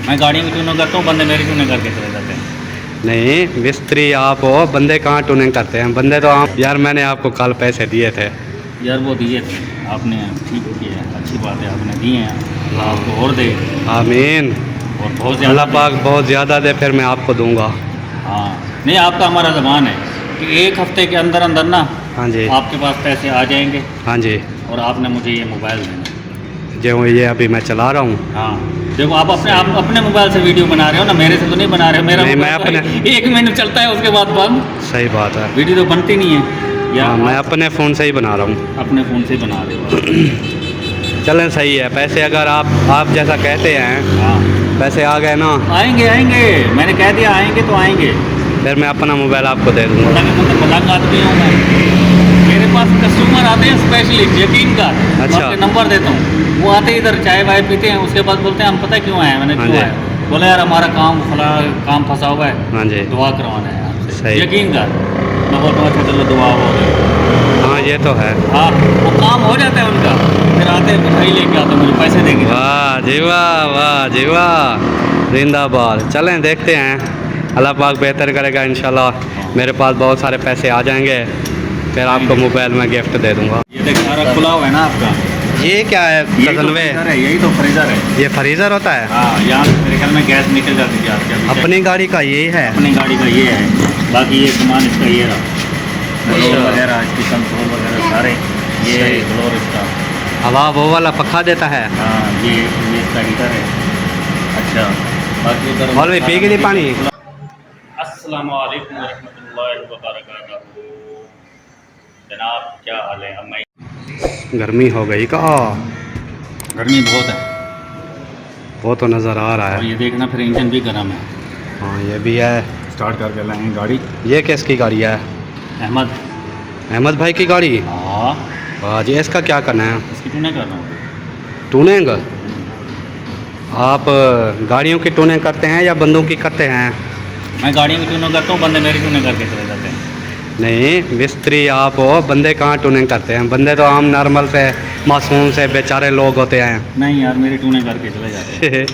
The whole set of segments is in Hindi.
मैं गाड़ी में ट्यूनिंग करता हूँ, बंदे मेरी ट्यूनिंग करके चले जाते हैं। नहीं मिस्त्री आप हो, बंदे कहाँ ट्यूनिंग करते हैं? बंदे तो आप यार, मैंने आपको कल पैसे दिए थे यार वो दिए थे आपने, ठीक किया है, अच्छी बात है, आपने दिए हैं, आपको और दे। आमीन। और बहुत ज़्यादा अल्लाह पाक बहुत ज़्यादा दे, फिर मैं आपको दूंगा। हाँ नहीं, आपका हमारा ज़बान है कि एक हफ्ते के अंदर अंदर ना हाँ जी, आपके पास पैसे आ जाएंगे हाँ जी। और आपने मुझे ये मोबाइल देना। जो ये अभी मैं चला रहा हूँ। हाँ देखो, आप अपने मोबाइल से वीडियो बना रहे हो ना, मेरे से तो नहीं बना रहे हो। मेरा नहीं, मैं मोबाइल तो अपने 1 मिनट चलता है, उसके बाद बंद। सही बात है। वीडियो तो बनती नहीं है। या हाँ, मैं अपने फ़ोन से ही बना रहा हूँ। अपने फ़ोन से बना रहे हो। चलें, सही है। पैसे अगर आप जैसा कहते हैं, हाँ पैसे आ गए ना, आएंगे आएंगे, मैंने कह दिया आएंगे तो आएंगे। फिर मैं अपना मोबाइल आपको दे दूँगा। मजाक आदमी हूँ मैं, मेरे पास कस्टमर आते हैं स्पेशलिस्ट, यकीन का। अच्छा। आपके नंबर देता हूँ, वो आते ही इधर चाय वाय पीते हैं, उसके बाद बोलते हैं हम पता है क्यों आए हैं। मैंने हाँ क्यों जी। आया, बोला यार हमारा काम फला काम फंसा हुआ है, हाँ जी, दुआ करवाना है आपसे। सही। यकीन कर, मैं बोलता हूँ अच्छा चलो दुआ हो गई। हाँ ये तो है। हाँ वो काम हो जाता है उनका, फिर आते हैं मिठाई लेके आते हैं, मुझे पैसे देंगे। वाह जी वाह, वाह जी वाह, जिंदाबाद। चलें देखते हैं, अल्लाह पाक बेहतर करेगा इंशाल्लाह। मेरे पास बहुत सारे पैसे आ जाएंगे, फिर आपको मोबाइल में गिफ्ट दे दूंगा। ये देख सारा खुला हुआ है ना आपका, ये क्या है? यही तो कजनवे फ्रीजर है, यही तो फ्रीजर है। ये फ्रीज़र होता है? हाँ यहाँ से मेरे ख्याल में गैस निकल जाती थी आपके अभी। अपनी गाड़ी का यही है? अपनी गाड़ी का ये है, बाकी ये सामान इसका ये रहा, ग्लोर वगैरह इसकी कंट्रोल वगैरह सारे, ये सही। ग्लोर इसका। हवा वो वाला पखा देता है? हाँ ये इसका हीटर है। अच्छा बाकी उधर और भी पी के लिए पानी। अस्सलामु अलैकुम वरहमतुल्लाहि वबरकातुहू। जनाब क्या हाल है? अब मैं गर्मी हो गई का? गर्मी बहुत है, वो तो नज़र आ रहा और है। ये देखना फिर इंजन भी गर्म है। हाँ ये भी है। स्टार्ट करके लाएंगे गाड़ी। ये किसकी गाड़ी है? अहमद। अहमद भाई की गाड़ी? हाँ वाह जी, इसका क्या करना है? इसकी ट्यूनिंग कर रहा हूँ। टूनेंग? आप गाड़ियों की टूनेंग करते हैं या बंदों की करते हैं? मैं गाड़ी में ट्यूनिंग करता हूँ, बंदे मेरी ट्यूनिंग करके चले जाते हैं। नहीं मिस्त्री आप हो, बंदे कहाँ टूनिंग करते हैं? बंदे तो आम नॉर्मल से मासूम से बेचारे लोग होते हैं। नहीं यार, मेरी ट्यूनिंग करके चले जाते हैं।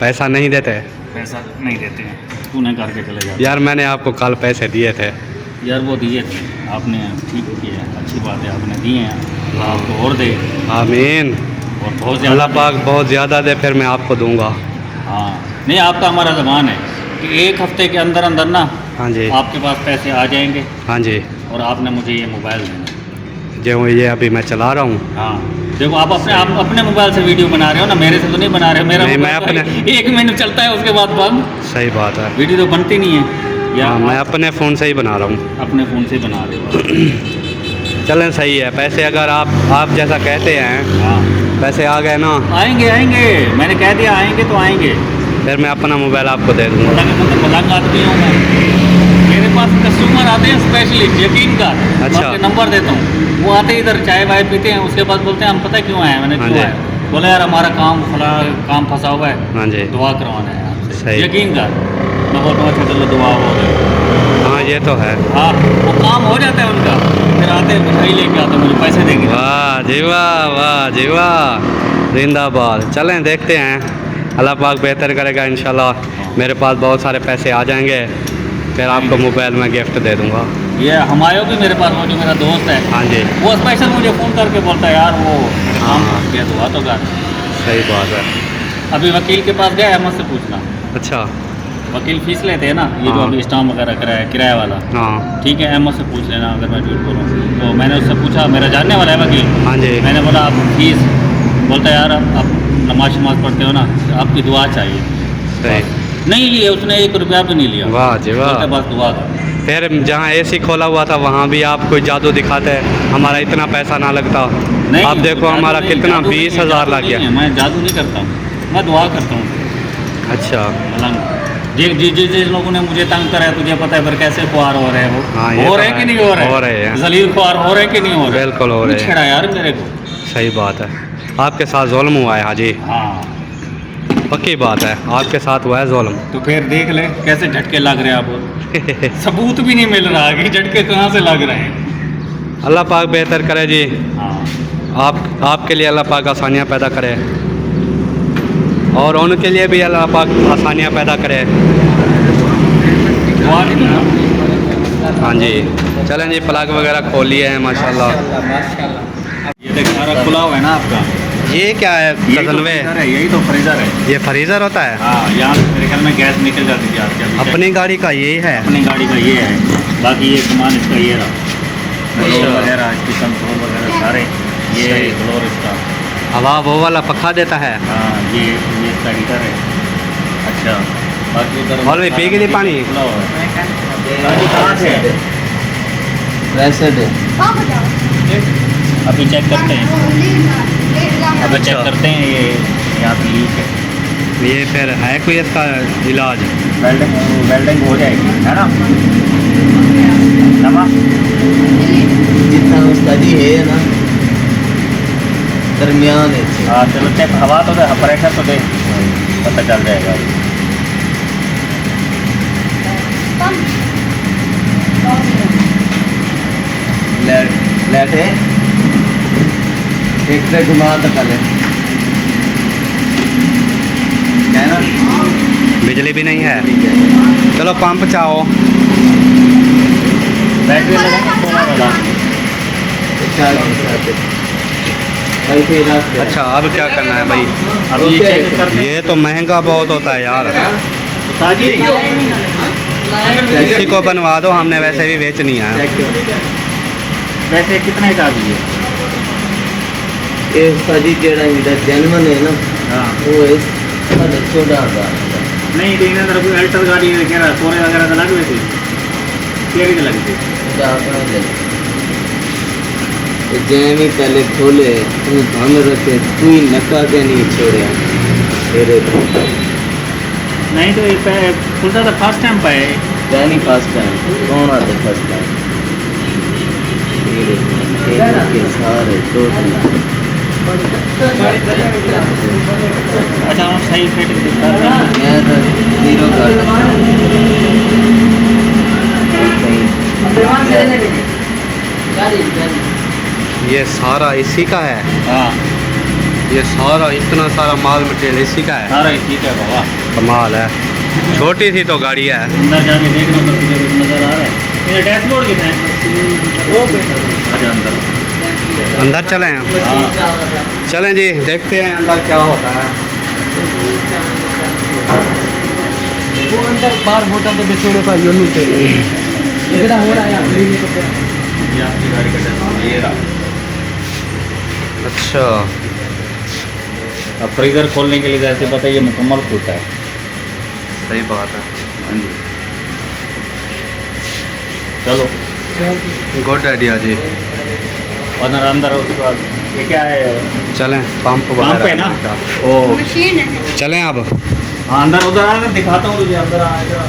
पैसा नहीं देते? पैसा नहीं देते हैं, ट्यूनिंग करके चले जाते यार मैंने आपको कल पैसे दिए थे। हैं। यार वो दिए थे आपने, ठीक किया है, अच्छी बात है, आपने दिए हैं, आपको और दे। आमीन। और बहुत अल्लाह ज़्यादा पाक बहुत ज़्यादा दे, फिर मैं आपको दूंगा। हाँ नहीं, आपका हमारा ज़बान है कि एक हफ्ते के अंदर अंदर ना हाँ जी, आपके पास पैसे आ जाएंगे हाँ जी। और आपने मुझे ये मोबाइल देना। जो ये अभी मैं चला रहा हूँ। हाँ देखो, आप अपने मोबाइल से वीडियो बना रहे हो ना, मेरे से तो नहीं बना रहे हो। मेरा नहीं, मैं मोबाइल तो अपने 1 मिनट चलता है, उसके बाद बंद। सही बात है। वीडियो तो बनती नहीं है। या हाँ, मैं अपने फ़ोन से ही बना रहा हूँ। अपने फ़ोन से बना रहे हो। चलें, सही है। पैसे अगर आप जैसा कहते हैं, हाँ पैसे आ गए ना, आएंगे आएंगे, मैंने कह दिया आएंगे तो आएंगे। फिर मैं अपना मोबाइल आपको दे दूंगा। मजाक आदमी हूँ मैं, मेरे पास कस्टमर आते हैं स्पेशलिस्ट, यकीन का। अच्छा। आपके नंबर देता हूँ, वो आते ही इधर चाय वाय पीते हैं, उसके बाद बोलते हैं हम पता है क्यों आए हैं। मैंने हाँ क्यों जी। आया, बोला यार हमारा काम फला काम फंसा हुआ है, हाँ जी, दुआ करवाना है आपसे। सही। यकीन कर, मैं बोलता हूँ अच्छा चलो दुआ हो गई। हाँ ये तो है। हाँ वो काम हो जाता है उनका, फिर आते हैं मिठाई लेके आते हैं, मुझे पैसे देंगे। वाह जी वाह, वाह जी वाह, जिंदाबाद। चलें देखते हैं, अल्लाह पाक बेहतर करेगा इंशाल्लाह। मेरे पास बहुत सारे पैसे आ जाएंगे, फिर आपको मोबाइल में गिफ्ट दे दूंगा। ये हमायो भी मेरे पास, वो जो मेरा दोस्त है, हाँ जी, वो स्पेशल मुझे फ़ोन करके बोलता है यार वो काम फंस गया, दुआ तो कर। सही बात है। अभी वकील के पास गया, अहमद से पूछना। अच्छा। वकील फीस लेते हैं ना, ये जो हाँ। अभी स्टाम्प वगैरह कराया किराया वाला। हाँ ठीक है, अहमद से पूछ लेना अगर मैं झूठ बोलूँ तो। मैंने उससे पूछा, मेरा जानने वाला है वकील। हाँ जी, मैंने बोला आप फीस, बोलता है यार आप नमाज शमाज पढ़ते हो ना, आपकी दुआ चाहिए। सही। नहीं लिए उसने, 1 रुपया भी नहीं लिया। वाह जी वाह। बोलता बस दुआ कर। फिर जहाँ एसी खोला हुआ था वहाँ भी आप कोई जादू दिखाते, हमारा इतना पैसा ना लगता। नहीं आप देखो जादू हमारा नहीं, कितना जादू नहीं, 20,000 जादू लग नहीं गया। है, मैं जादू नहीं करता हूँ, मैं दुआ करता हूँ। अच्छा। जिस लोगों ने मुझे तंग करा है, तुझे पता है फिर कैसे ख्वार हो रहे हैं वो। हाँ, ये हो तो रहे हैं है। कि नहीं हो रहे? हो रहे हैं। जलील ख्वार हो रहे हैं कि नहीं हो रहे? बिल्कुल हो रहे हैं। छेड़ा यार मेरे को। सही बात है, आपके साथ जुल्म हुआ है हाजी, हाँ पक्की बात है, आपके साथ हुआ है जुल्म। तो फिर देख ले कैसे झटके लग रहे हैं आप। सबूत भी नहीं मिल रहा कि झटके कहाँ से लग रहे हैं। अल्लाह पाक बेहतर करे जी। हाँ आपके लिए अल्लाह पाक आसानियाँ पैदा करे। और उनके लिए भी अल्लाह पाक आसानियाँ पैदा करे। हाँ जी, चलें जी, प्लग वगैरह खोल लिए हैं माशाल्लाह। ये देख सारा खुला हुआ है ना आपका। ये क्या है? यही तो कजनवे, फ्रीजर है, यही तो फ्रीजर है। ये फ्रीज़र होता है? हाँ, यहाँ से मेरे ख्याल में गैस निकल जाती थी आपके अभी। अपनी गाड़ी का यही है? अपनी गाड़ी का ये है, बाकी ये सामान इसका ये रहा, अच्छा। फ्लोर वगैरह इसकी कंट्रोल वगैरह सारे ये सही। फ्लोर इसका। हवा वो वाला पखा देता है? हाँ, ये इसका हीटर है। अच्छा, बाकी इधर मौलवी पी के लिए पानी? खुला हुआ है। बाकी कहाँ से है? वैसे दे अभी चेक करते हैं, अभी चेक अच्छा। करते हैं ये यहाँ पे लीक है। ये फिर है कोई इसका इलाज? वेल्डिंग वेल्डिंग हो जाएगी, है ना? नमा जितना उसका जी है ना दरमियान है। हाँ, चलो चेक, हवा तो दे, प्रेशर तो दे, पता चल जाएगा। लेट है एक से घुमा तो पहले क्या है ना, बिजली भी नहीं है? चलो पंप चाहो। बैटरी लगाएंगे सोलर वाला। अच्छा, अब क्या करना है भाई? अब ये चेक करते हैं। ये तो महंगा बहुत होता है यार। ताजी इसी को बनवा दो, हमने वैसे भी बेचनी है। वैसे कितने का भी है? ये उसका जी जेड़ा हीटर जेनवन है ना, हाँ, वो है 14,000 नहीं तो इन्हें तरफ अल्टर गाड़ी कह रहा सोने वगैरह तो लगे थे, केरी तो लगी थी। जैमी पहले खोले तू भांग रखे तू ही नका के नहीं छोड़े तेरे नहीं तो ये खुलता था फर्स्ट टाइम पे है। नहीं फर्स्ट टाइम कौन आते फर्स्ट टाइम के सारे टोटल अच्छा, हम सही फिटिंग दिखा रहे हैं। मैं तो जीरो कर ये सारा इसी का है? हाँ, ये सारा इतना सारा माल मटेरियल इसी का है? सारा इसी का बाबा। कमाल है। छोटी सी तो गाड़ी है। अंदर जाके देखना तो तुझे कुछ नजर आ रहा है। ये डैशबोर्ड कितना है? वो अच्छा, अंदर। अंदर चलें? हाँ, चलें जी, देखते हैं अंदर क्या होता है। वो अंदर बार होटल तो बिछोड़े पर यूनिट है इतना हो रहा है ये आपकी गाड़ी का डैशबोर्ड ये रहा। अच्छा, अब फ्रीजर खोलने के लिए जैसे पता है ये मुकम्मल खुलता है। सही बात है। हाँ जी, चलो गुड आइडिया जी। और अंदर उसके बाद ये क्या है? चलें पंप पंप है वगैरह ना? ओ, मशीन है। चलें अब। हाँ, अंदर उधर आकर दिखाता हूँ तुझे, अंदर आएगा।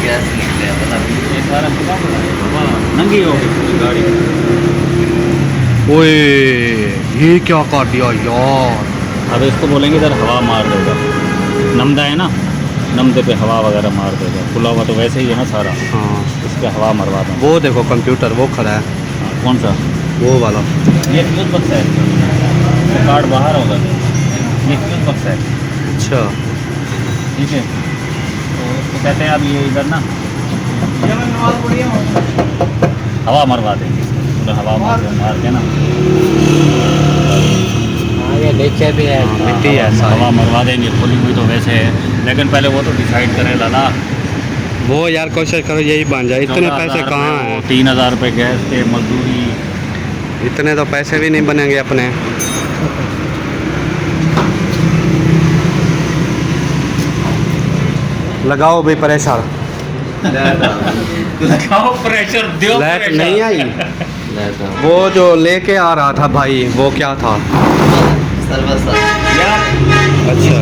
गैस निकले ये सारा खुला हुआ है। हाँ, नंगी हो गई पूरी गाड़ी। ओए, ये क्या कर दिया यार? अब इसको बोलेंगे इधर हवा मार देगा, नमदा है ना, नमदे पे हवा वगैरह मार देगा। खुला हुआ तो वैसे ही है ना सारा, हाँ, इस पे हवा मरवा दूँ। वो देखो कंप्यूटर वो खड़ा है, कौन सा? वो वाला। ये फ्यूज बक्स है, तो कार्ड बाहर होगा। ये फ्यूज बक्स है, अच्छा, ठीक है। तो इसको कहते हैं अब ये इधर ना हवा मरवा देंगे, पूरा हवा मार के ना ये नीचे भी है मिट्टी है हवा सारी। मरवा देंगे। खुली हुई तो वैसे है, लेकिन पहले वो तो डिसाइड करें लाला। वो यार कोशिश करो यही बन जाए। इतने पैसे कहाँ हैं? 3,000 रुपये गैस पे मजदूरी। इतने तो पैसे भी नहीं बनेंगे अपने। लगाओ भी प्रेशर। लगाओ प्रेशर, दो लाइट pressure। नहीं आई। वो जो लेके आ रहा था भाई, वो क्या था? यार, अच्छा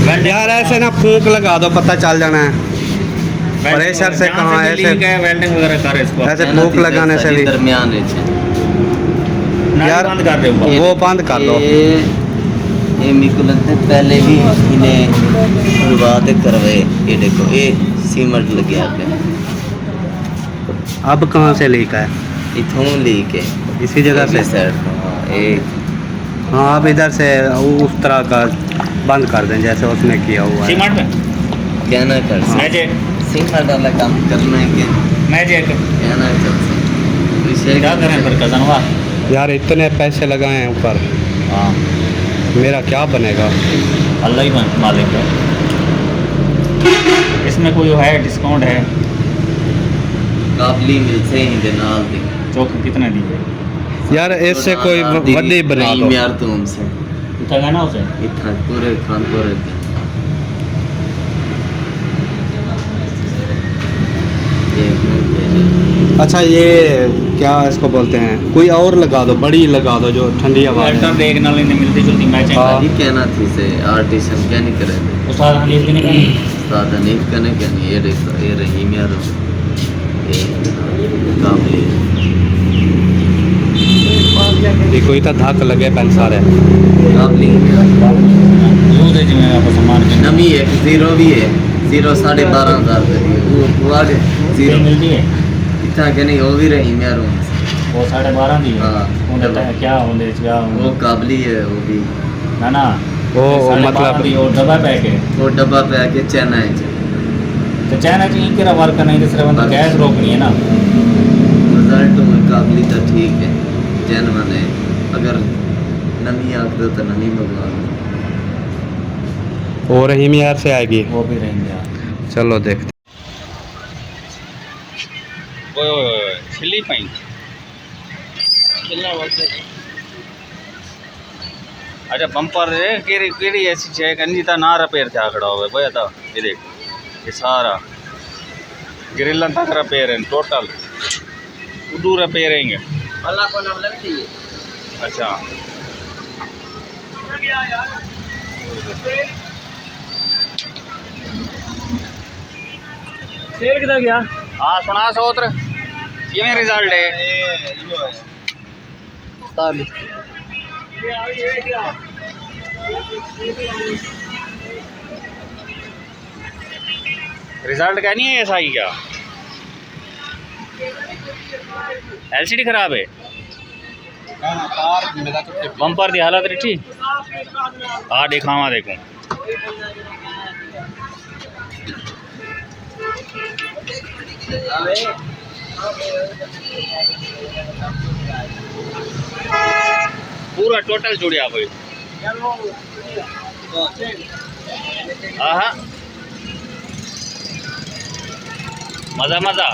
वेल्डिंग- यार, ऐसे ना फूंक लगा दो, पता चल जाना है। वेल्डिंग- प्रेशर से जहाँ कहाँ भी ऐसे लीक है, वेल्डिंग वगैरह कर इसको। ऐसे फूंक लगाने से भी दरमियान है नाली यार, बंद कर दे ऊपर। वो बंद कर दो। ये मेरे को लगता है पहले भी इन्हें शुरुआत करवाए। ये देखो ये सीमेंट लग गया पे अब कहाँ से लीक है? इथों लीक है इसी जगह से? साइड ये हाँ आप इधर से उस तरह का बंद कर दें जैसे उसने किया हुआ है। सीमेंट में क्या ना कर सकते मैजिक सीमेंट वाला काम करना है क्या मैजिक क्या ना कर सकते विषय क्या करें फिर कजनवा। यार इतने पैसे लगाए हैं ऊपर, हाँ मेरा क्या बनेगा? अल्लाह ही मालिक है। इसमें कोई है डिस्काउंट है? काबली मिलते ही दे नाल दी चौक कितने दी है? यार इससे कोई वड्डी बना दो। यार तुमसे इतना है ना उसे इतना पूरे खानपुर अच्छा ये क्या इसको बोलते हैं, कोई और लगा दो, बड़ी लगा दो जो ठंडी हवा में। अल्टर देख ना लेने मिलती जुलती मैचिंग हाँ। ये कहना थी से आर्टिशन क्या नहीं करे थे उस्ताद हनीफ की नहीं सादा नहीं करने क्या नहीं ये देखो ये रहीम यार ये काबली ये कोई तो धक लगे पेन सारे। काबली यूज है जिम्मे आप सामान की नमी है जीरो भी है जीरो 12,500 वो हुआ के जीरो मिलती है इतना के नहीं वो भी रहीम यार वो 12.5 दी है। हाँ। वो देता है क्या होंगे क्या वो काबली है वो भी ना ना वो 12.5 मतलब दी, वो डब्बा पैक है वो डब्बा पे आके चैना है तो चाइना चाहिए कि वर्क नहीं तो सिर्फ अंदर गैस रोकनी है ना। रिजल्ट में काबली तो ठीक है जैन माने अगर नमी आग दो तो नमी मंगवा लो वो रहीम यार से आएगी। वो भी रहेंगे यार। चलो देखते। ओए ओए ओए छिली पाई अच्छा बम्पर है केरी केरी ऐसी है कि नहीं था ना रिपेयर था खड़ा हुआ बोया था ये देख ये सारा ग्रिल तक रिपेयर है टोटल उदू रिपेयर है अल्लाह को नाम लगती है अच्छा शेर किधर गया? हाँ सुना सोत्र किवें रिजल्ट है रिजल्ट क्या नहीं है ऐसा ही क्या एलसीडी खराब है बम्पर की हालत रिठी हाँ दिखावा देखूँ पूरा टोटल जुड़िया भाई हाँ हाँ मजा मजा